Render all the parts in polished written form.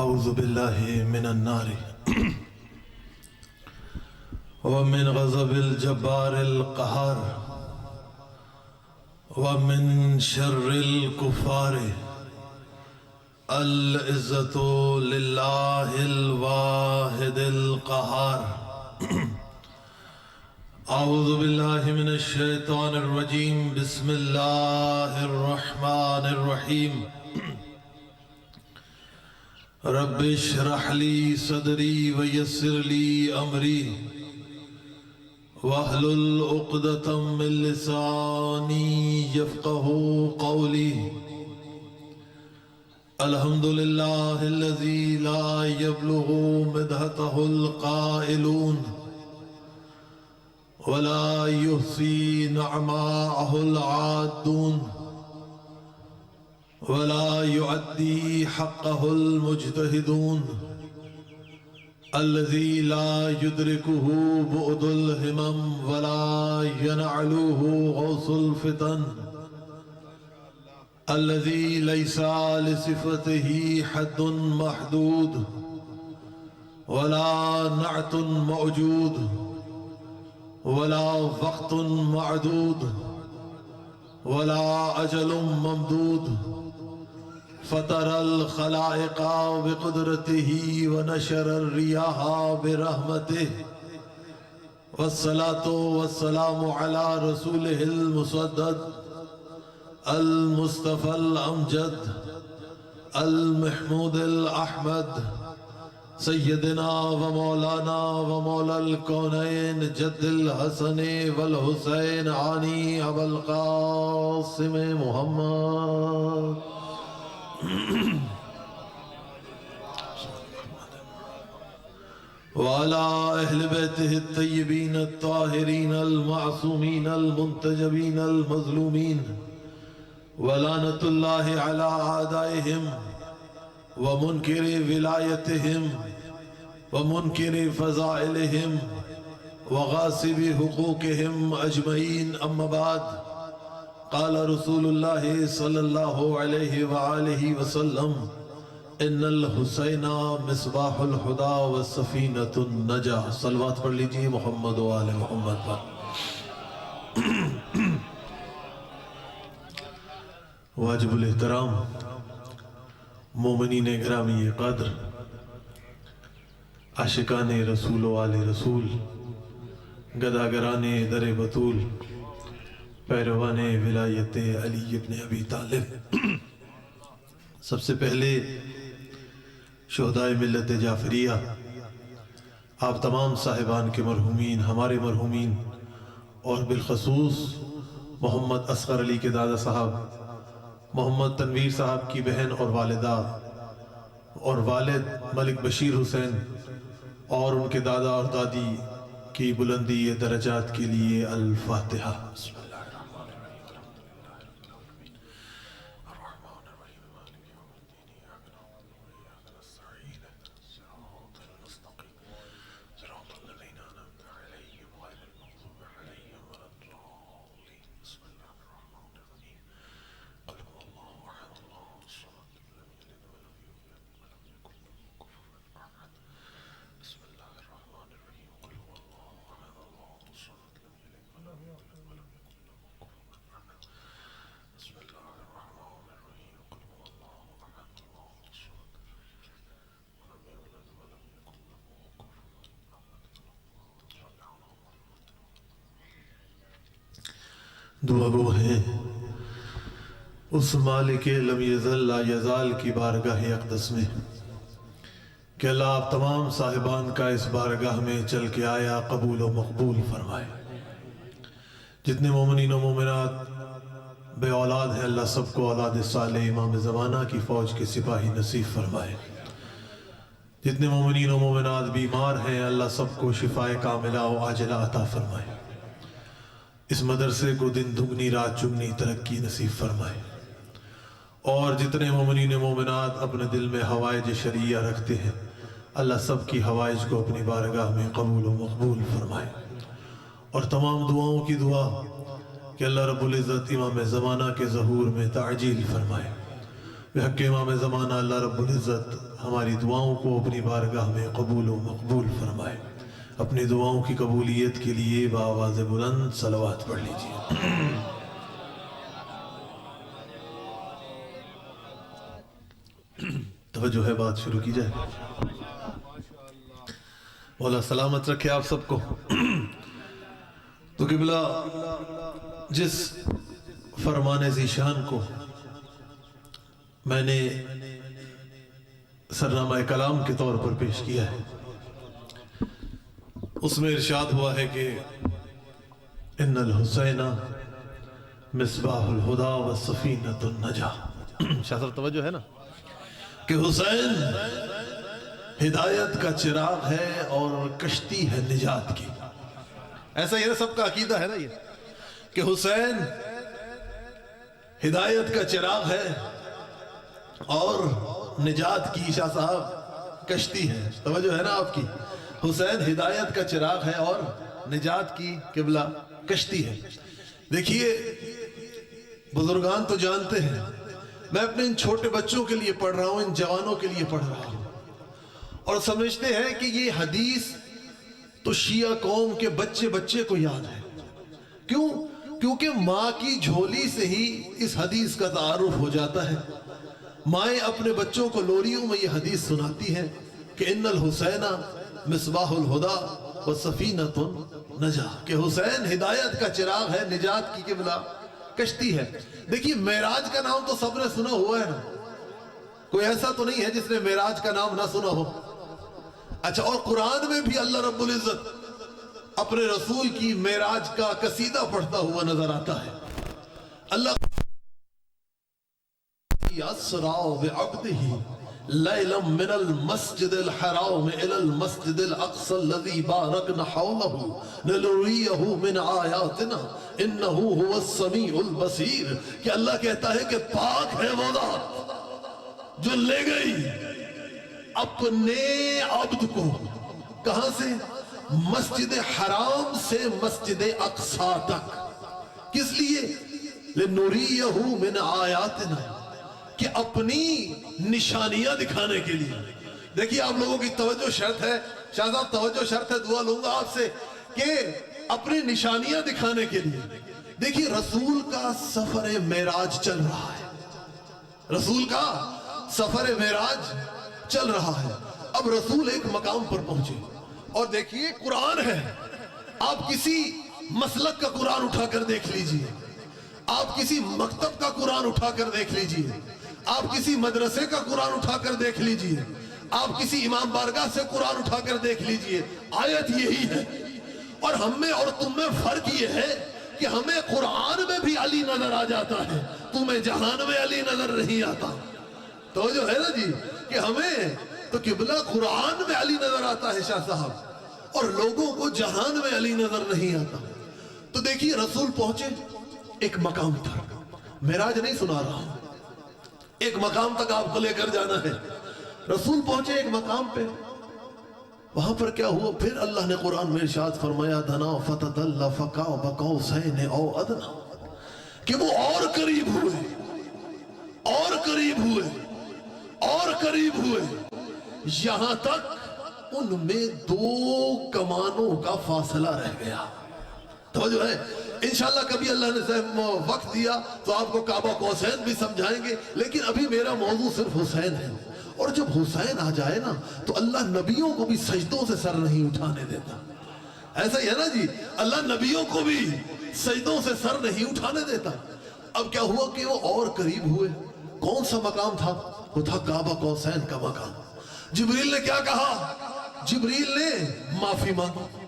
اعوذ باللہ من النار ومن غضب الجبار القہار ومن شر الکفار العزت للہ الواحد القہار اعوذ باللہ من الشیطان الرجیم بسم اللہ الرحمن الرحیم رب اشرح لی صدری ویسر لی امری واحلل عقدۃ من لسانی یفقہوا قولی الحمدللہ الذی لا یبلغ مدحتہ القائلون ولا یحصی نعماءہ العادون ولا يعدي حقه المجتهدون الذي لا يدركه بعد الهمم ولا ينعلوه غوث الفتن الذي ليس لصفته حد محدود ولا نعت موجود ولا وقت معدود ولا أجل ممدود فطر الخلائق بقدرته ونشر الرياح برحمته والصلاة والسلام على رسوله المصدد المصطفى الأمجد المحمود الأحمد سيدنا ومولانا ومولى الكونين جد الحسن والحسين عني أبا القاسم محمد وعلى أهل بيته الطيبين الطاهرين المعصومين المنتجبين المظلومين ولعنة الله على أعدائهم ومنكر ولايتهم ومنكر فضائلهم وغاصب حقوقهم أجمعين أما بعد قال رسول الله صلى الله عليه وآله وسلم ان الحسین مصباح الہدی والسفینۃ النجاہ صلوات پڑھ لیجئے محمد و آل محمد پر واجب الاحترام مومنین گرامی قدر عاشقان رسول و آل رسول گداگران در بطول پیروان ولایت علی ابن ابی طالب سب سے پہلے شہدائے ملت جعفریہ آپ تمام صاحبان کے مرحومین ہمارے مرحومین اور بالخصوص محمد اصغر علی کے دادا صاحب محمد تنویر صاحب کی بہن اور والدہ اور والد ملک بشیر حسین اور ان کے دادا اور دادی کی بلندی درجات کے لیے الفاتحہ دعا گو ہے اس مالک لم یزل لا یزال کی بارگاہ اقدس میں کہ اللہ آپ تمام صاحبان کا اس بارگاہ میں چل کے آیا قبول و مقبول فرمائے. جتنے مومنین و مومنات بے اولاد ہیں اللہ سب کو اولاد صالح امام زمانہ کی فوج کے سپاہی نصیب فرمائے. جتنے مومنین و مومنات بیمار ہیں اللہ سب کو شفاء کاملہ و عاجلہ عطا فرمائے. اس مدرسے کو دن دگنی رات چگنی ترقی نصیب فرمائے. اور جتنے مومنین مومنات اپنے دل میں حوائج شرعیہ رکھتے ہیں اللہ سب کی حوائج کو اپنی بارگاہ میں قبول و مقبول فرمائے. اور تمام دعاؤں کی دعا کہ اللہ رب العزت امام زمانہ کے ظہور میں تعجیل فرمائے. بحق امام زمانہ اللہ رب العزت ہماری دعاؤں کو اپنی بارگاہ میں قبول و مقبول فرمائے۔ اپنی دعاؤں کی قبولیت کے لیے بآواز بلند صلوات پڑھ لیجیے۔ توجہ ہے، بات شروع کی جائے۔ مولا سلامت رکھے آپ سب کو۔ تو قبلہ جس فرمان ذیشان کو میں نے سرنامہ کلام کے طور پر پیش کیا ہے، اس میں ارشاد ہوا ہے کہ ان الحسین مصباح الہدی و سفینۃ النجاہ۔ شاہ صاحب توجہ ہے نا کہ حسین ہدایت کا چراغ ہے اور کشتی ہے نجات کی۔ ایسا یہ سب کا عقیدہ ہے نا یہ کہ حسین ہدایت کا چراغ ہے اور نجات کی شاہ صاحب کشتی ہے۔ توجہ ہے نا آپ کی، حسین ہدایت کا چراغ ہے اور نجات کی قبلہ کشتی ہے۔ دیکھیے بزرگان تو جانتے ہیں، میں اپنے ان چھوٹے بچوں کے لیے پڑھ رہا ہوں، ان جوانوں کے لیے پڑھ رہا ہوں، اور سمجھتے ہیں کہ یہ حدیث تو شیعہ قوم کے بچے بچے کو یاد ہے۔ کیوں؟ کیونکہ ماں کی جھولی سے ہی اس حدیث کا تعارف ہو جاتا ہے۔ مائیں اپنے بچوں کو لوریوں میں یہ حدیث سناتی ہیں کہ ان الحسین مصباح الہدی و سفینۃ النجاہ، کہ حسین ہدایت کا چراغ ہے، نجات کی قبلہ کشتی ہے۔ دیکھیے معراج کا نام تو سب نے سنا ہوا ہے نا، کوئی ایسا تو نہیں ہے جس نے معراج کا نام نہ سنا ہو۔ اچھا، اور قرآن میں بھی اللہ رب العزت اپنے رسول کی معراج کا قصیدہ پڑھتا ہوا نظر آتا ہے۔ اللہ یسرا بعبدہ لیلا من المسجد الحرام الى المسجد الاقصى الذي باركنا حوله لنريه من آیاتنا انه هو السمیع البصیر، کہ اللہ کہتا ہے کہ پاک ہے وہ ذات جو لے گئی اپنے عبد کو کہاں سے؟ مسجد حرام سے مسجد اقصی تک۔ کس لیے؟ لنریہ من آیاتنا، کہ اپنی نشانیاں دکھانے کے لیے۔ دیکھیے آپ لوگوں کی توجہ شرط ہے، شاہ صاحب توجہ شرط ہے، دعا لوں گا آپ سے کہ اپنی نشانیاں دکھانے کے لیے۔ دیکھیے رسول کا سفر معراج چل رہا ہے، رسول کا سفر معراج چل رہا ہے۔ اب رسول ایک مقام پر پہنچے، اور دیکھیے قرآن ہے، آپ کسی مسلک کا قرآن اٹھا کر دیکھ لیجئے، آپ کسی مکتب کا قرآن اٹھا کر دیکھ لیجئے، آپ کسی مدرسے کا قرآن اٹھا کر دیکھ لیجئے، آپ کسی امام بارگاہ سے قرآن اٹھا کر دیکھ لیجئے، آیت یہی ہے۔ اور ہم میں اور تم میں فرق یہ ہے کہ ہمیں قرآن میں بھی علی نظر آ جاتا ہے، تمہیں جہان میں علی نظر نہیں آتا۔ تو جو ہے نا جی کہ ہمیں تو قبلہ قرآن میں علی نظر آتا ہے شاہ صاحب، اور لوگوں کو جہان میں علی نظر نہیں آتا۔ تو دیکھیے رسول پہنچے ایک مقام تک، معراج نہیں سنا رہا ہوں، ایک مقام تک آپ کو لے کر جانا ہے۔ رسول پہنچے ایک مقام پہ، وہاں پر کیا ہوا؟ پھر اللہ نے قرآن میں ارشاد فرمایا دنا فتدل فقاب قوسین او ادنا، کہ وہ اور قریب ہوئے، اور قریب ہوئے، اور قریب ہوئے، یہاں تک ان میں 2 کمانوں کا فاصلہ رہ گیا۔ توجہ ہے، انشاءاللہ کبھی اللہ نے وقت دیا تو آپ کو کعبہ قوسین بھی سمجھائیں گے، لیکن ابھی میرا موضوع صرف حسین ہے۔ اور جب حسین آ جائے نا تو اللہ نبیوں کو بھی سجدوں سے سر نہیں اٹھانے دیتا۔ ایسا ہی ہے نا جی، اللہ نبیوں کو بھی سجدوں سے سر نہیں اٹھانے دیتا۔ اب کیا ہوا کہ وہ اور قریب ہوئے۔ کون سا مقام تھا؟ وہ تھا کعبہ قوسین کا مقام۔ جبریل نے کیا کہا؟ جبریل نے معافی مانگی۔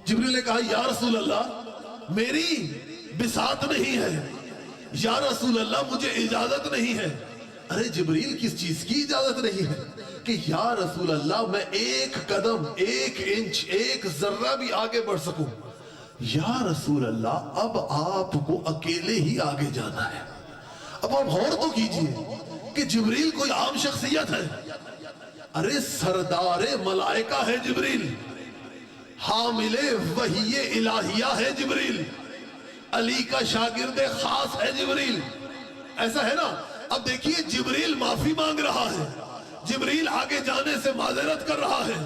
جبریل نے کہا یا رسول اللہ میری بساط نہیں ہے، یا رسول اللہ مجھے اجازت نہیں ہے۔ ارے جبریل کس چیز کی اجازت نہیں ہے؟ کہ یا رسول اللہ میں 1 قدم 1 انچ 1 ذرہ بھی آگے بڑھ سکوں۔ یا رسول اللہ اب آپ کو اکیلے ہی آگے جانا ہے۔ اب آپ غور تو کیجئے کہ جبریل کوئی عام شخصیت ہے؟ ارے سردار ملائکہ ہے جبریل، حامل وحی الہیہ ہے جبریل، علی کا شاگرد خاص ہے جبریل۔ ایسا ہے نا اب دیکھیے جبریل معافی مانگ رہا ہے، جبریل آگے جانے سے معذرت کر رہا ہے،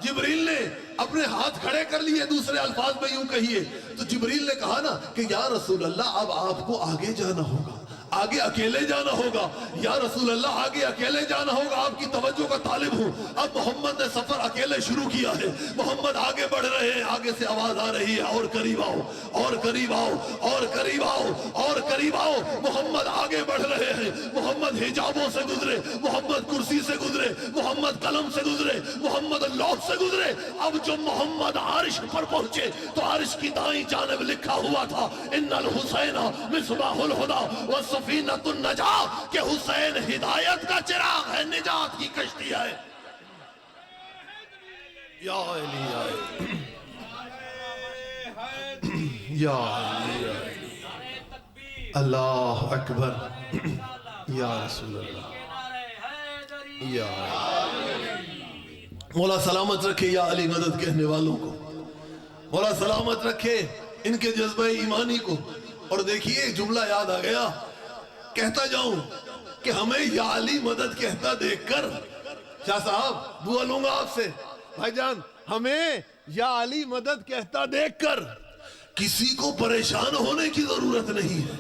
جبریل نے اپنے ہاتھ کھڑے کر لیے، دوسرے الفاظ میں یوں کہیے تو جبریل نے کہا نا کہ یا رسول اللہ اب آپ کو آگے جانا ہوگا، آگے اکیلے جانا ہوگا، یا رسول اللہ آگے اکیلے جانا ہوگا، آپ کی توجہ کا طالب ہوں۔ اب محمد نے سفر اکیلے شروع کیا ہے، محمد آگے بڑھ رہے ہیں، آگے سے آواز آ رہی ہے اور قریب آؤ، اور قریب آؤ، اور قریب آؤ، اور قریب آؤ۔ محمد آگے بڑھ رہے ہیں، محمد حجابوں سے گزرے، محمد کرسی سے گزرے، محمد قلم سے گزرے، محمد لوح سے گزرے۔ اب جو محمد عرش پر پہنچے تو عرش کی دائیں جانب لکھا ہوا تھا ان الحسین مصباح الہدی وسفینۃ النجاۃ، کہ حسین ہدایت کا چراغ ہے، نجات کی کشتی ہے۔ یا علی یا علی یا علی، اللہ اکبر، یا رسول اللہ، یا مولا سلامت رکھے یا علی مدد کہنے والوں کو، مولا سلامت رکھے ان کے جذبہ ایمانی کو۔ اور دیکھیے جملہ یاد آ گیا، کہتا جاؤں کہ ہمیں یا علی مدد کہتا دیکھ کر، شاہ صاحب دعا لوں گا آپ سے، بھائی جان ہمیں یا علی مدد کہتا دیکھ کر کسی کو پریشان ہونے کی ضرورت نہیں ہے۔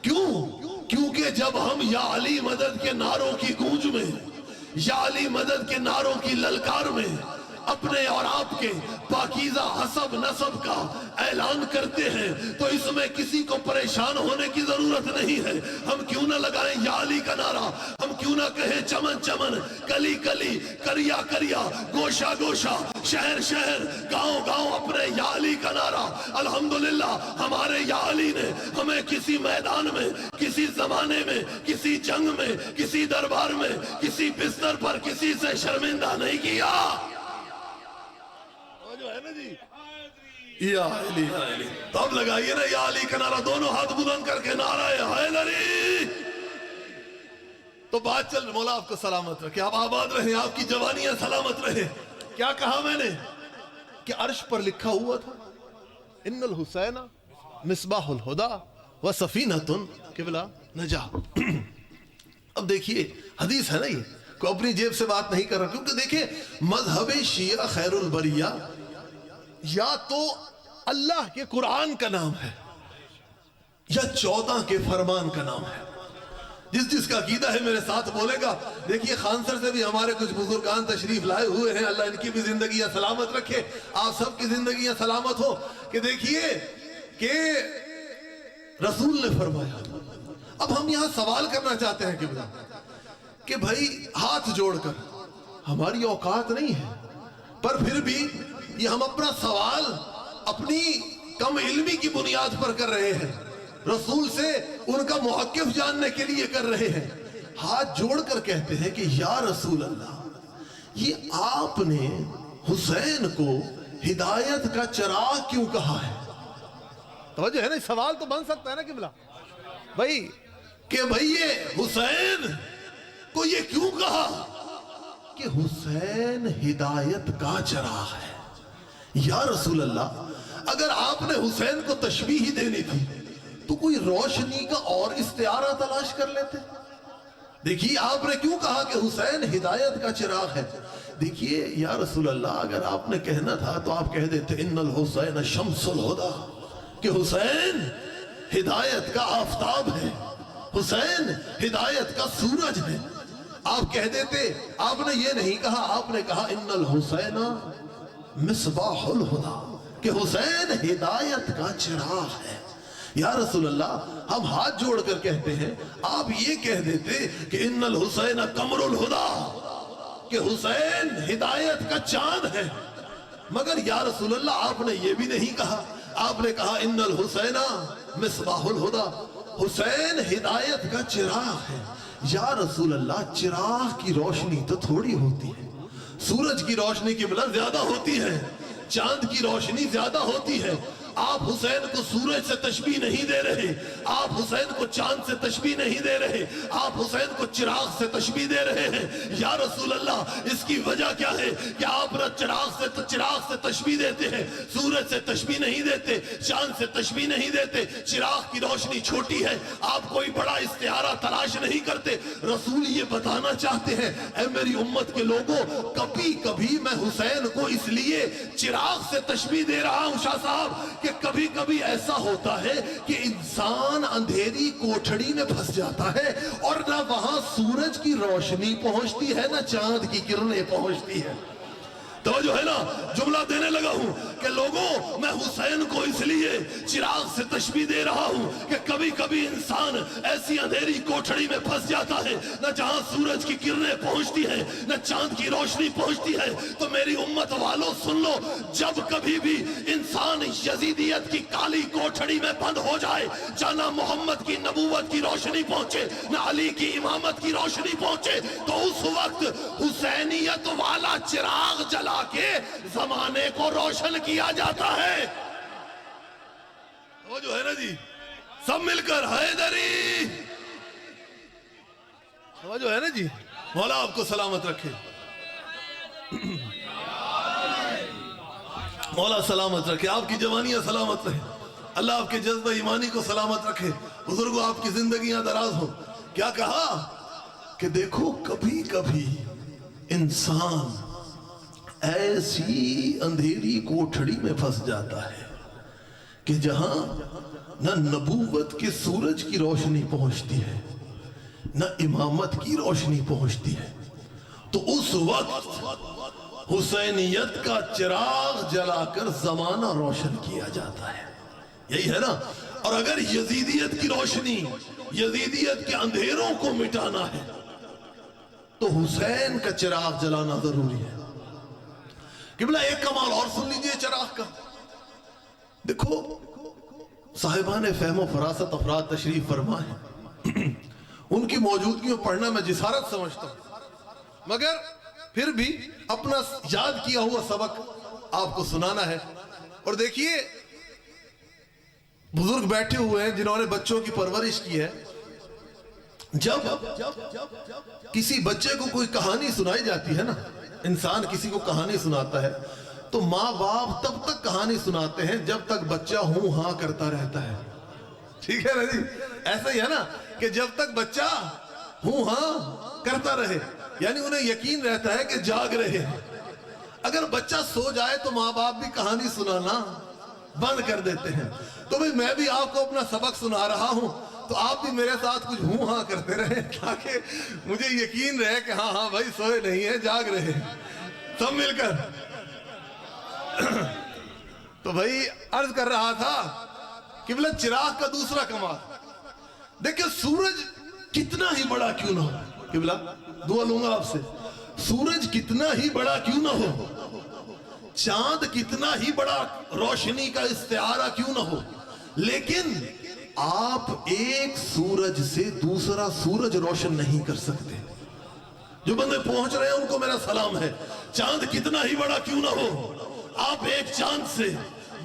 کیوں؟ کیونکہ جب ہم یا علی مدد کے نعروں کی گونج میں، یا علی مدد کے نعروں کی للکار میں اپنے اور آپ کے پاکیزہ حسب نسب کا اعلان کرتے ہیں تو اس میں کسی کو پریشان ہونے کی ضرورت نہیں ہے۔ ہم کیوں نہ لگائیں یا علی کا نعرہ، ہم کیوں نہ کہیں چمن چمن، کلی کلی، کریا کریا، گوشہ گوشہ، شہر شہر، گاؤں گاؤں اپنے یا علی کا نعرہ۔ الحمدللہ ہمارے یا علی نے ہمیں کسی میدان میں، کسی زمانے میں، کسی جنگ میں، کسی دربار میں، کسی بستر پر کسی سے شرمندہ نہیں کیا۔ جو ہے نا جی یا علی یا علی، تو اب لگائیے نا یا علی کا نعرہ، دونوں ہاتھ بلند کر کے نعرہ حیدری۔ تو بات چل، مولا آپ کو سلامت رکھے، آپ آباد رہیں، آپ کی جوانیاں سلامت رہے۔ کیا کہا میں نے کہ عرش پر لکھا ہوا تھا ان الحسین مصباح الہدی وسفینۃ قبلہ نجاۃ۔ اب دیکھیے حدیث ہے نا، یہ کوئی اپنی جیب سے بات نہیں کر رہا، کیونکہ دیکھیں مذہب شیعہ خیر البریہ یا تو اللہ کے قرآن کا نام ہے یا 14 کے فرمان کا نام ہے۔ جس جس کا عقیدہ ہے میرے ساتھ بولے گا۔ دیکھیے خانسر سے بھی ہمارے کچھ بزرگان تشریف لائے ہوئے ہیں، اللہ ان کی بھی زندگیاں سلامت رکھے، آپ سب کی زندگیاں سلامت ہو۔ کہ دیکھیے کہ رسول نے فرمایا، اب ہم یہاں سوال کرنا چاہتے ہیں کہ بھائی ہاتھ جوڑ کر، ہماری اوقات نہیں ہے پر پھر بھی یہ ہم اپنا سوال اپنی کم علمی کی بنیاد پر کر رہے ہیں، رسول سے ان کا موقف جاننے کے لیے کر رہے ہیں۔ ہاتھ جوڑ کر کہتے ہیں کہ یا رسول اللہ، یہ آپ نے حسین کو ہدایت کا چراغ کیوں کہا ہے؟ توجہ ہے نا، سوال تو بن سکتا ہے نا قبلہ بھائی، کہ بھائی یہ حسین کو یہ کیوں کہا کہ حسین ہدایت کا چراغ ہے؟ یا رسول اللہ، اگر آپ نے حسین کو تشبیہ دینی تھی تو کوئی روشنی کا اور استعارہ تلاش کر لیتے۔ دیکھیے آپ نے کیوں کہا کہ حسین ہدایت کا چراغ ہے؟ دیکھیے یا رسول اللہ، اگر آپ نے کہنا تھا تو آپ کہہ دیتے ان الحسین شمس الہدی، کہ حسین ہدایت کا آفتاب ہے، حسین ہدایت کا سورج ہے۔ آپ کہہ دیتے، آپ نے یہ نہیں کہا، آپ نے کہا ان الحسین مصباح الہدی، کہ حسین ہدایت کا چراغ ہے۔ یا رسول اللہ، ہم ہاتھ جوڑ کر کہتے ہیں، آپ یہ کہہ دیتے کہ ان الحسین قمر الہدی، کہ حسین ہدایت کا چاند ہے، مگر یا رسول اللہ آپ نے یہ بھی نہیں کہا، آپ نے کہا ان الحسین مصباح الہدی، حسین ہدایت کا چراغ ہے۔ یا رسول اللہ، چراغ کی روشنی تو تھوڑی ہوتی ہے، سورج کی روشنی کی بلند زیادہ ہوتی ہے، چاند کی روشنی زیادہ ہوتی ہے، آپ حسین کو سورج سے تشبیہ نہیں دے رہے، آپ حسین کو چاند سے تشبیہ نہیں دے رہے، آپ حسین کو چراغ سے تشبیہ دے رہے ہیں۔ یا رسول اللہ، اس کی وجہ کیا ہے کہ آپ نہ چراغ سے تشبیہ دیتے ہیں، سورج سے تشبیہ نہیں دیتے، چاند سے تشبیہ نہیں دیتے، چراغ کی روشنی چھوٹی ہے، آپ کوئی بڑا استعارہ تلاش نہیں کرتے۔ رسول یہ بتانا چاہتے ہیں، اے میری امت کے لوگوں، کبھی کبھی میں حسین کو اس لیے چراغ سے تشبیہ دے رہا ہوں شاہ صاحب کہ کبھی کبھی ایسا ہوتا ہے کہ انسان اندھیری کوٹھڑی میں پھنس جاتا ہے اور نہ وہاں سورج کی روشنی پہنچتی ہے نہ چاند کی کرنیں پہنچتی ہے۔ تو جو ہے نا، جملہ دینے لگا ہوں کہ لوگوں، میں حسین کو اس لیے چراغ سے تشبیہ دے رہا ہوں کہ کبھی کبھی انسان ایسی اندھیری کوٹھڑی میں پھنس جاتا ہے، نہ جہاں سورج کی کرنیں پہنچتی ہیں نہ چاند کی روشنی پہنچتی ہے۔ تو میری امت والوں سن لو، جب کبھی بھی انسان یزیدیت کی کالی کوٹھڑی میں بند ہو جائے، جہاں نہ محمد کی نبوت کی روشنی پہنچے نہ علی کی امامت کی روشنی پہنچے، تو اس وقت حسینیت والا چراغ جلا کے زمانے کو روشن کیا جاتا ہے۔ وہ جو ہے نا جی، سب مل کر حیدری، وہ جو ہے نا جی، مولا آپ کو سلامت رکھے، مولا سلامت رکھے، آپ کی جوانیاں سلامت رہے، اللہ آپ کے جذبہ ایمانی کو سلامت رکھے، بزرگوں آپ کی زندگیاں دراز ہو۔ کیا کہا کہ دیکھو کبھی کبھی انسان ایسی اندھیری کوٹھڑی میں پھنس جاتا ہے کہ جہاں نہ نبوت کے سورج کی روشنی پہنچتی ہے نہ امامت کی روشنی پہنچتی ہے، تو اس وقت حسینیت کا چراغ جلا کر زمانہ روشن کیا جاتا ہے۔ یہی ہے نا۔ اور اگر یزیدیت کی روشنی، یزیدیت کے اندھیروں کو مٹانا ہے تو حسین کا چراغ جلانا ضروری ہے۔ قبلہ ایک کمال اور سن لیجئے چراغ کا۔ دیکھو صاحبان فہم و فراست افراد تشریف فرما ہے، ان کی موجودگی میں پڑھنا میں جسارت سمجھتا ہوں، مگر پھر بھی اپنا یاد کیا ہوا سبق آپ کو سنانا ہے۔ اور دیکھیے بزرگ بیٹھے ہوئے ہیں جنہوں نے بچوں کی پرورش کی ہے، جب کسی بچے کو کوئی کہانی سنائی جاتی ہے نا، انسان کسی کو کہانی سناتا ہے تو ماں باپ تب تک کہانی سناتے ہیں جب تک بچہ ہوں ہاں کرتا رہتا ہے۔ ٹھیک ہے نا جی، ایسا ہی ہے نا کہ جب تک بچہ ہوں ہاں کرتا رہے، یعنی انہیں یقین رہتا ہے کہ جاگ رہے ہیں۔ اگر بچہ سو جائے تو ماں باپ بھی کہانی سنانا بند کر دیتے ہیں۔ تو بھئی میں بھی آپ کو اپنا سبق سنا رہا ہوں تو آپ بھی میرے ساتھ کچھ ہوں ہاں کرتے رہیں تاکہ مجھے یقین رہے کہ ہاں ہاں بھائی سوئے نہیں ہیں، جاگ رہے ہیں سب مل کر۔ تو بھائی عرض کر رہا تھا قبلہ چراغ کا دوسرا کمال دیکھیں، سورج کتنا ہی بڑا کیوں نہ ہو، قبلہ دعا لوں گا آپ سے، سورج کتنا ہی بڑا کیوں نہ ہو، چاند کتنا ہی بڑا روشنی کا استعارہ کیوں نہ ہو، لیکن آپ ایک سورج سے دوسرا سورج روشن نہیں کر سکتے۔ جو بندے پہنچ رہے ہیں ان کو میرا سلام ہے۔ چاند کتنا ہی بڑا کیوں نہ ہو، آپ ایک چاند سے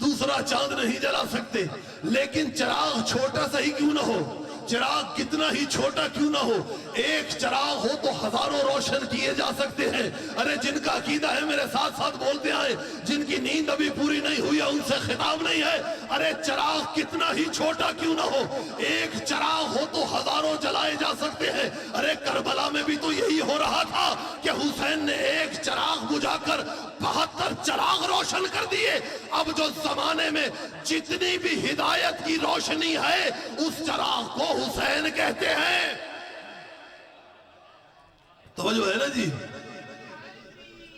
دوسرا چاند نہیں جلا سکتے، لیکن چراغ چھوٹا سا ہی کیوں نہ ہو، چراغ کتنا ہی چھوٹا کیوں نہ ہو، ایک چراغ ہو تو ہزاروں روشن کیے جا سکتے ہیں۔ ارے جن کا عقیدہ ہے میرے ساتھ ساتھ بولتے آئے، جن کی نیند ابھی پوری نہیں ہوئی ہے ان سے خطاب نہیں ہے، ارے چراغ کتنا ہی چھوٹا کیوں نہ ہو، ایک چراغ ہو تو ہزاروں جلائے جا سکتے ہیں۔ ارے کربلا میں بھی تو یہی ہو رہا تھا کہ حسین نے ایک چراغ بجھا کر 72 چراغ روشن کر دیے۔ اب جو زمانے میں جتنی بھی ہدایت کی روشنی ہے اس چراغ کو حسین کہتے ہیں۔ توجہ ہے نا جی،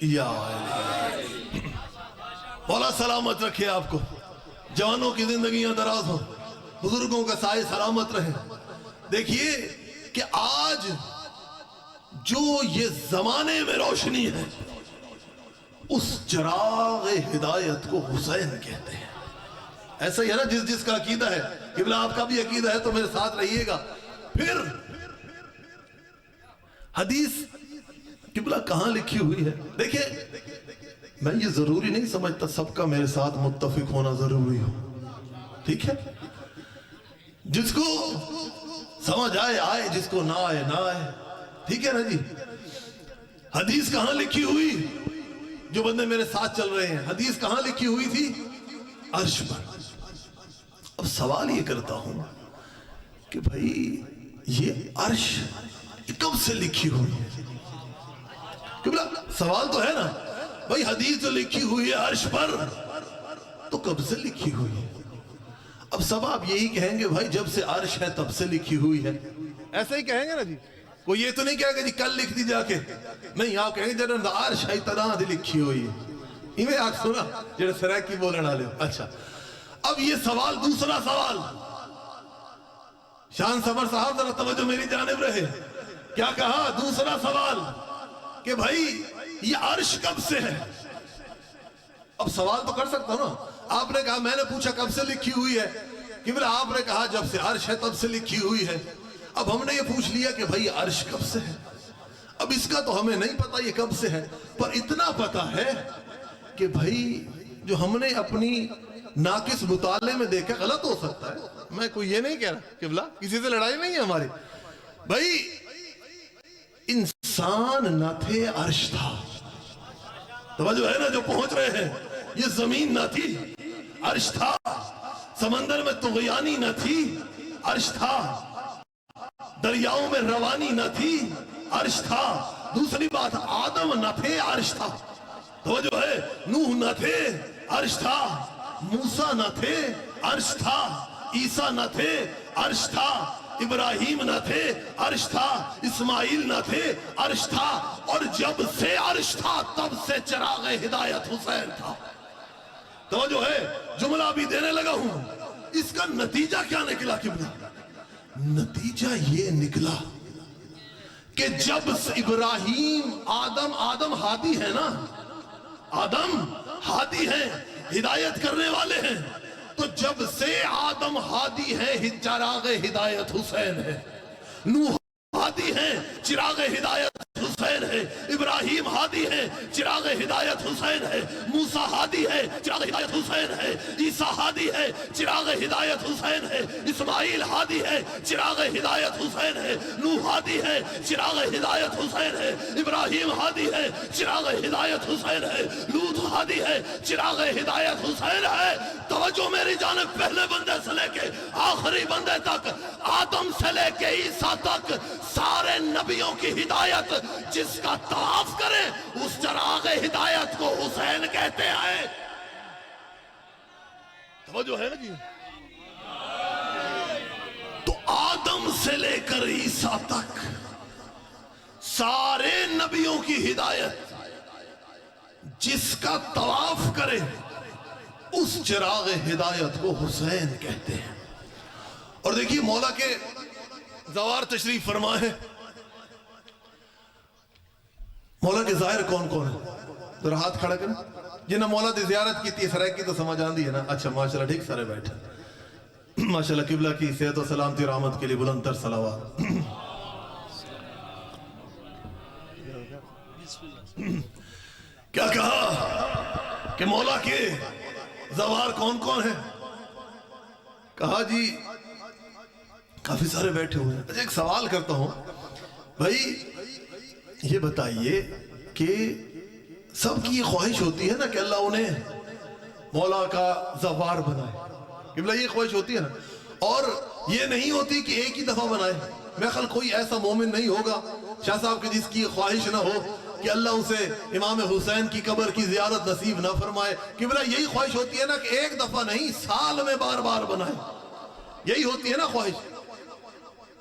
یا مولا سلامت رکھے آپ کو، جوانوں کی زندگیاں دراز ہوں، بزرگوں کا سائے سلامت رہے۔ دیکھیے کہ آج جو یہ زمانے میں روشنی ہے اس چراغ ہدایت کو حسین کہتے ہیں۔ ایسا ہی ہے نا، جس کا عقیدہ ہے، قبلہ آپ کا بھی عقیدہ ہے تو میرے ساتھ رہیے گا۔ پھر حدیث قبلہ کہاں لکھی ہوئی ہے؟ دیکھیں میں یہ ضروری نہیں سمجھتا سب کا میرے ساتھ متفق ہونا ضروری ہو، ٹھیک ہے، جس کو سمجھ آئے آئے، جس کو نہ آئے نہ آئے، ٹھیک ہے نا جی۔ حدیث کہاں لکھی ہوئی؟ جو بندے میرے ساتھ چل رہے ہیں، حدیث کہاں لکھی ہوئی تھی؟ عرش پر۔ اب سوال یہ کرتا ہوں کہ بھائی یہ عرش کب سے لکھی ہوئی ہے؟ قبلہ سوال تو ہے نا بھائی، حدیث جو لکھی ہوئی ہے عرش پر تو کب سے لکھی ہوئی ہے؟ اب سب آپ یہی کہیں گے بھائی جب سے عرش ہے تب سے لکھی ہوئی ہے، ایسا ہی کہیں گے نا جی۔ کوئی یہ تو نہیں کہے گا جی کل لکھ دی جا کے، نہیں، آپ کہیں گے جنہوں نے عرش ہے تنہا دی لکھی ہوئی ہے۔ ایویں آپ سنا جنہوں سریکی بولن آلے ہو۔ اچھا، اب یہ سوال، دوسرا سوال، شان صبر صاحب ذرا توجہ میری جانب رہے، کیا کہا؟ دوسرا سوال کہ بھائی یہ عرش کب سے ہے؟ اب سوال تو کر سکتا ہوں نا، آپ نے کہا، میں نے پوچھا کب سے لکھی ہوئی ہے؟ کہ آپ نے کہا جب سے عرش ہے تب سے لکھی ہوئی ہے۔ اب ہم نے یہ پوچھ لیا کہ بھائی عرش کب سے ہے؟ اب اس کا تو ہمیں نہیں پتا یہ کب سے ہے، پر اتنا پتا ہے کہ بھائی جو ہم نے اپنی ناقص مطالعے میں دیکھا، غلط ہو سکتا ہے، میں کوئی یہ نہیں کہہ رہا قبلہ، کسی سے لڑائی نہیں ہے ہماری، بھائی انسان نہ تھے، عرش تھا۔ توجہ ہے نا جو پہنچ رہے ہیں، یہ زمین نہ تھی، عرش تھا، سمندر میں طغیانی نہ تھی، عرش تھا، دریاؤں میں روانی نہ تھی، عرش تھا۔ دوسری بات، آدم نہ تھے، عرش تھا۔ توجہ ہے، نوح نہ تھے، عرش تھا، موسیٰ نہ تھے، عرش تھا، عیسیٰ نہ تھے، عرش تھا، ابراہیم نہ تھے، عرش تھا، اسماعیل نہ تھے، عرش تھا، اور جب سے عرش تھا تب سے چراغ ہدایت حسین تھا۔ توجہ ہے، جملہ بھی دینے لگا ہوں، اس کا نتیجہ کیا نکلا قبلہ؟ نتیجہ یہ نکلا کہ جب سے ابراہیم، آدم ہادی ہے نا، آدم ہادی ہیں، ہدایت کرنے والے ہیں، تو جب سے آدم ہادی ہے، چراغ ہدایت حسین ہے، نوح ہادی ہیں، چراغ ہدایت حسین ہے، ابراہیم ہادی ہے، چراغ ہدایت حسین ہے، موسیٰ ہادی ہے، چراغ ہدایت حسین ہے، عیسیٰ ہادی ہے، چراغ ہدایت حسین ہے، اسماعیل ہادی ہے، چراغ ہدایت حسین ہے، نوح ہادی ہے، چراغ ہدایت حسین ہے، ابراہیم ہادی ہے، چراغ ہدایت حسین ہے، لوط ہادی ہے، چراغ ہدایت حسین ہے۔ توجہ میری جانب، پہلے بندے سے لے کے آخری بندے تک، آدم سے لے کے عیسیٰ تک، سارے نبیوں کی ہدایت جس کا طواف کرے اس چراغ ہدایت کو حسین کہتے ہیں۔ توجہ ہے نا جی؟ تو آدم سے لے کر عیسیٰ تک سارے نبیوں کی ہدایت جس کا طواف کرے اس چراغ ہدایت کو حسین کہتے ہیں۔ اور دیکھیے مولا کے زوار تشریف فرمائے، مولا کے ظاہر کون کون ہے؟ ذرا ہاتھ کھڑا کریں، جنہاں مولا دی زیارت کی تھی سرائکی تو سمجھ آندی ہے نا؟ اچھا ماشاءاللہ، ٹھیک، سارے بیٹھے ماشاءاللہ۔ قبلہ کی صحت و سلامتی اور رحمت کے لیے بلند تر صلوات۔ کیا کہا کہ مولا کے زوار کون کون ہیں؟ کہا جی کافی سارے بیٹھے ہوئے ہیں۔ اچھا ایک سوال کرتا ہوں بھائی، یہ بتائیے کہ سب کی یہ خواہش ہوتی ہے نا کہ اللہ انہیں مولا کا زوار بنائے، قبلہ یہ خواہش ہوتی ہے نا، اور یہ نہیں ہوتی کہ ایک ہی دفعہ بنائے۔ میرے خیال کوئی ایسا مومن نہیں ہوگا شاہ صاحب کی جس کی خواہش نہ ہو کہ اللہ اسے امام حسین کی قبر کی زیارت نصیب نہ فرمائے۔ قبلہ یہی خواہش ہوتی ہے نا کہ ایک دفعہ نہیں، سال میں بار بار بنائے، یہی ہوتی ہے نا خواہش۔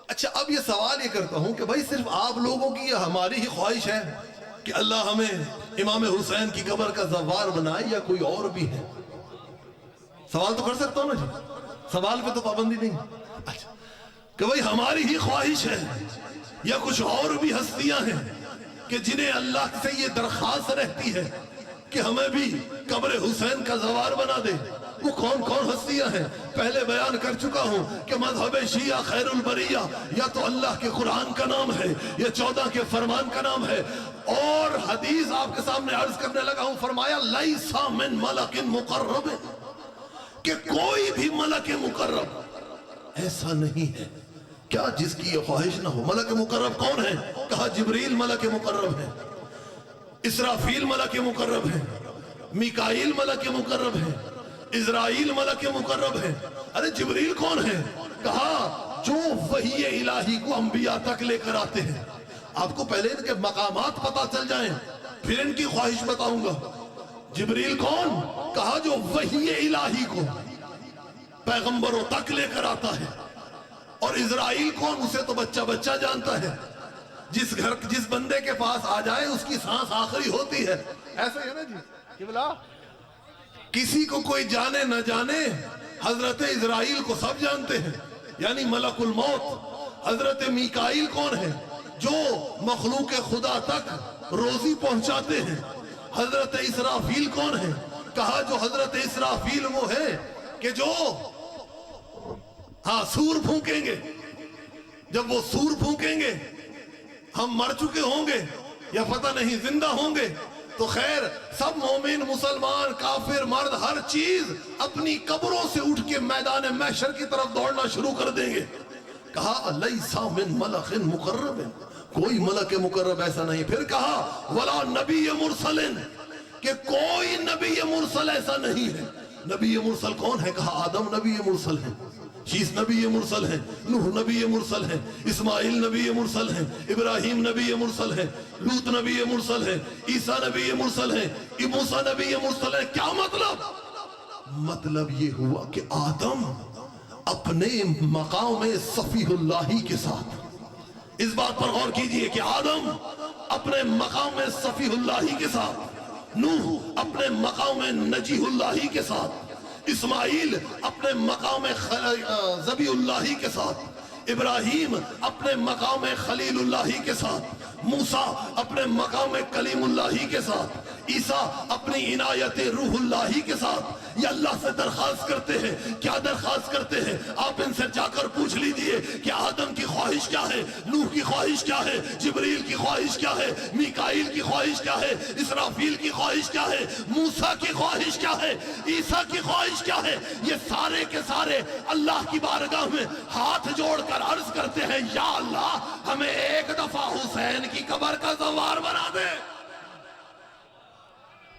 اچھا اب یہ سوال یہ کرتا ہوں کہ بھائی صرف آپ لوگوں کی یا ہماری ہی خواہش ہے کہ اللہ ہمیں امام حسین کی قبر کا زوار بنائے، یا کوئی اور بھی ہے؟ سوال تو کر سکتا ہوں نا جی، سوال پہ تو پابندی نہیں۔ اچھا کہ بھائی ہماری ہی خواہش ہے یا کچھ اور بھی ہستیاں ہیں کہ جنہیں اللہ سے یہ درخواست رہتی ہے کہ ہمیں بھی قبر حسین کا زوار بنا دے؟ وہ کون کون ہستیاں ہیں؟ پہلے بیان کر چکا ہوں کہ مذہب شیعہ خیر البریہ یا تو اللہ کے قرآن کا نام ہے یا 14 کے فرمان کا نام ہے، اور حدیث آپ کے سامنے عرض کرنے لگا ہوں، فرمایا لیسا من ملک مقرب، کہ کوئی بھی ملک مقرب ایسا نہیں ہے کیا جس کی یہ خواہش نہ ہو۔ ملک مقرب کون ہے؟ کہا جبریل ملک مقرب ہے، اسرافیل ملک مقرب ہے، میکائیل ملک مقرب ہے، اسرائیل ملک مقرب ہے۔ ارے جبریل کون ہے؟ کہا جو وحی الہی کو انبیاء تک لے کر آتے ہیں۔ آپ کو پہلے ان کے مقامات پتا چل جائیں پھر ان کی خواہش بتاؤں گا۔ جبریل کون؟ کہا جو وحی الہی کو پیغمبروں تک لے کر آتا ہے۔ اور اسرائیل کون؟ اسے تو بچہ بچہ جانتا ہے، جس بندے کے پاس آ جائے اس کی سانس آخری ہوتی ہے۔ ایسا ہے نا جی کہ بلا کسی کو کوئی جانے نہ جانے، حضرت اسرائیل کو سب جانتے ہیں، یعنی ملک الموت۔ حضرت میکائیل کون ہے؟ جو مخلوق خدا تک روزی پہنچاتے ہیں۔ حضرت اسرافیل کون ہے؟ کہا جو حضرت اسرافیل وہ ہے کہ جو سور پھونکیں گے۔ جب وہ سور پھونکیں گے ہم مر چکے ہوں گے یا پتہ نہیں زندہ ہوں گے، تو خیر سب مومن مسلمان کافر مرد ہر چیز اپنی قبروں سے اٹھ کے میدان محشر کی طرف دوڑنا شروع کر دیں گے۔ کہا لیسا من ملک مقرب، کوئی ملک مقرب ایسا نہیں۔ پھر کہا ولا نبی مرسل، کہ کوئی نبی مرسل ایسا نہیں ہے۔ نبی مرسل کون ہے؟ کہا آدم نبی مرسل ہے، شیس نبی مرسل ہے، نوح نبی مرسل ہے، اسماعیل نبی مرسل ہے، ابراہیم نبی مرسل ہے، لوط نبی مرسل ہے، عیسیٰ نبی مرسل ہے، موسیٰ نبی مرسل ہے۔ کیا مطلب؟ مطلب یہ ہوا کہ آدم اپنے مقام صفی اللہ کے ساتھ، اس بات پر غور کیجئے کہ آدم اپنے مقام صفی اللہ کے ساتھ، نوح اپنے مقام نجیح اللہ کے ساتھ، اسماعیل اپنے مقام ذبی اللہ کے ساتھ، ابراہیم اپنے مقام خلیل اللہ کے ساتھ، موسیٰ اپنے مقام کلیم اللہ کے ساتھ، عیسیٰ اپنی عنایت روح اللہ کے ساتھ۔ یہ اللہ سے درخواست کرتے ہیں۔ کیا درخواست کرتے ہیں؟ آپ ان سے جا کر پوچھ لیجئے کہ آدم کی خواہش کیا ہے، نوح کی خواہش کیا ہے، جبریل کی خواہش کیا ہے، میکائیل کی خواہش کیا ہے، اسرافیل کی خواہش کیا ہے، موسیٰ کی خواہش کیا ہے، عیسیٰ کی خواہش کیا ہے۔ یہ سارے کے سارے اللہ کی بارگاہ میں ہاتھ جوڑ کر عرض کرتے ہیں یا اللہ ہمیں ایک دفعہ حسین کی قبر کا زوار بنا دے۔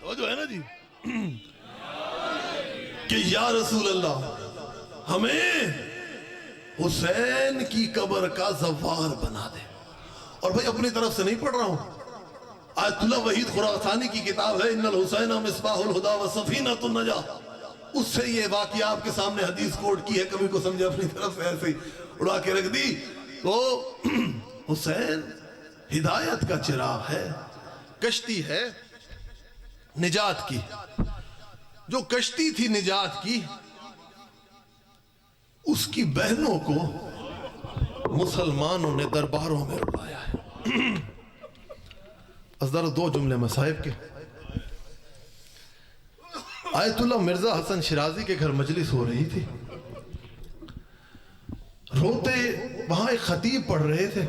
تو جو ہے نا جی کہ یا رسول اللہ ہمیں حسین کی قبر کا زوار بنا دے۔ اور بھئی اپنی طرف سے نہیں پڑھ رہا ہوں، آیت اللہ وحید خراسانی کی کتاب ہے ان الحسین مصباح الہدی و سفینۃ النجاہ، اس سے یہ واقعہ آپ کے سامنے حدیث کوٹ کی ہے، کبھی کو سمجھے اپنی طرف سے ایسے ہی اڑا کے رکھ دی۔ تو حسین ہدایت کا چراغ ہے، کشتی ہے نجات کی، جو کشتی تھی نجات کی، اس کی بہنوں کو مسلمانوں نے درباروں میں رلایا ہے۔ ذرا دو جملے مصائب کے۔ آیت اللہ مرزا حسن شیرازی کے گھر مجلس ہو رہی تھی، روتے وہاں ایک خطیب پڑھ رہے تھے،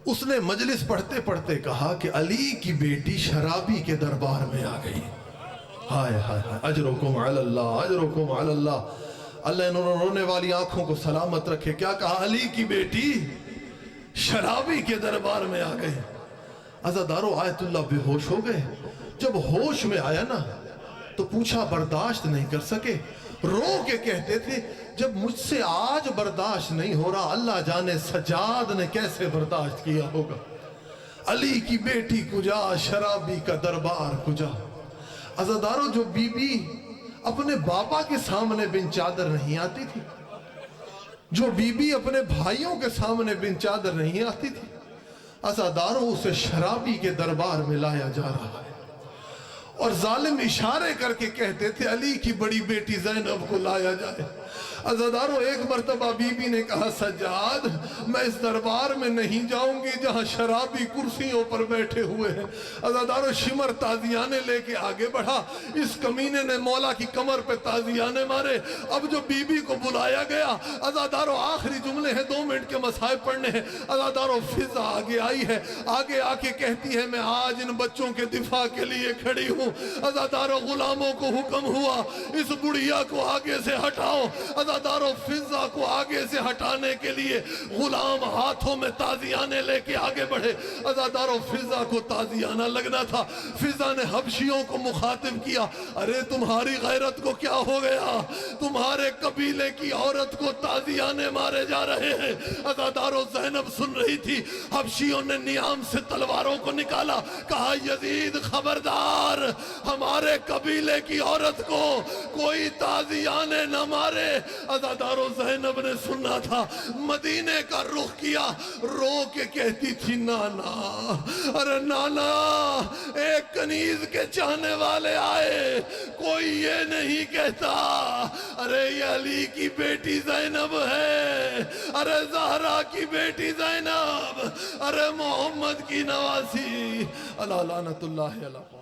اس نے مجلس پڑھتے پڑھتے کہا کہ علی کی بیٹی شرابی کے دربار میں آ گئی۔ ہائے ہائے ہائے، اجرکم علی اللہ، اجرکم علی اللہ، اللہ انہوں رونے والی آنکھوں کو سلامت رکھے۔ کیا کہا؟ علی کی بیٹی شرابی کے دربار میں آ گئی۔ عزادارو آیت اللہ بے ہوش ہو گئے۔ جب ہوش میں آیا نا تو پوچھا، برداشت نہیں کر سکے، رو کے کہتے تھے جب مجھ سے آج برداشت نہیں ہو رہا، اللہ جانے سجاد نے کیسے برداشت کیا ہوگا۔ علی کی بیٹی کجا، شرابی کا دربار کجا۔ عزادارو جو بی بی اپنے بابا کے سامنے بن چادر نہیں آتی تھی، جو بی بی اپنے بھائیوں کے سامنے بن چادر نہیں آتی تھی، عزادارو اسے شرابی کے دربار میں لایا جا رہا ہے۔ اور ظالم اشارے کر کے کہتے تھے علی کی بڑی بیٹی زینب کو لایا جائے۔ عزادارو ایک مرتبہ بی بی نے کہا سجاد میں اس دربار میں نہیں جاؤں گی جہاں شرابی کرسیوں پر بیٹھے ہوئے ہیں۔ عزادارو شمر تازیانے لے کے آگے بڑھا، اس کمینے نے مولا کی کمر پہ تازیانے مارے۔ اب جو بی بی کو بلایا گیا، عزادارو آخری جملے ہیں، 2 منٹ کے مصائب پڑھنے ہیں۔ عزادارو فضا آگے آئی ہے، آگے آ کے کہتی ہے میں آج ان بچوں کے دفاع کے لیے کھڑی ہوں۔ عزادارو غلاموں کو حکم ہوا اس بڑھیا کو آگے سے ہٹاؤ۔ عزادارو فضا کو آگے سے ہٹانے کے لیے غلام ہاتھوں میں تازیانے لے کے آگے بڑھے۔ عزادارو فضا کو تازیانہ لگنا تھا۔ فضا نے حبشیوں کو مخاطب کیا، ارے تمہاری غیرت کو کیا ہو گیا؟ تمہارے قبیلے کی عورت کو تازیانے مارے جا رہے ہیں۔ عزادارو زینب سن رہی تھی، حبشیوں نے نیام سے تلواروں کو نکالا، کہا یزید خبردار، ہمارے قبیلے کی عورت کو کوئی تازیانے نہ مارے۔ عزادارو زینب نے سننا تھا، مدینے کا رخ کیا، رو کے کہتی تھی نانا، ارے نانا ایک کنیز کے چاہنے والے آئے، کوئی یہ نہیں کہتا ارے یہ علی کی بیٹی زینب ہے، ارے زہرا کی بیٹی زینب، ارے محمد کی نواسی۔ اللہ لعنت اللہ علیہ۔